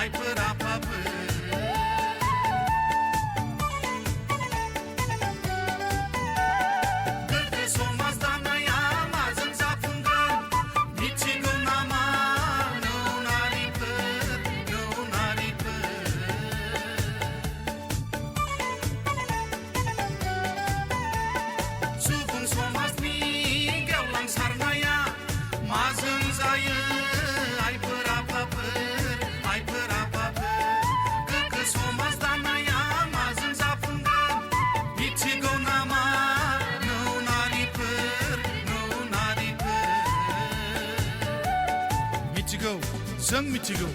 ai păra papă. Către soma stana ya mazân zafundă, nici gona ma nu nari păr, nu nari păr. Sufung soma sti geu lang sarna ya mazân zayă ai păra papă, ai păra papă. Că soma stana ya mazân zafundă, nici gona ma nu nari păr, nu nari păr. Michigo, zâng michigo.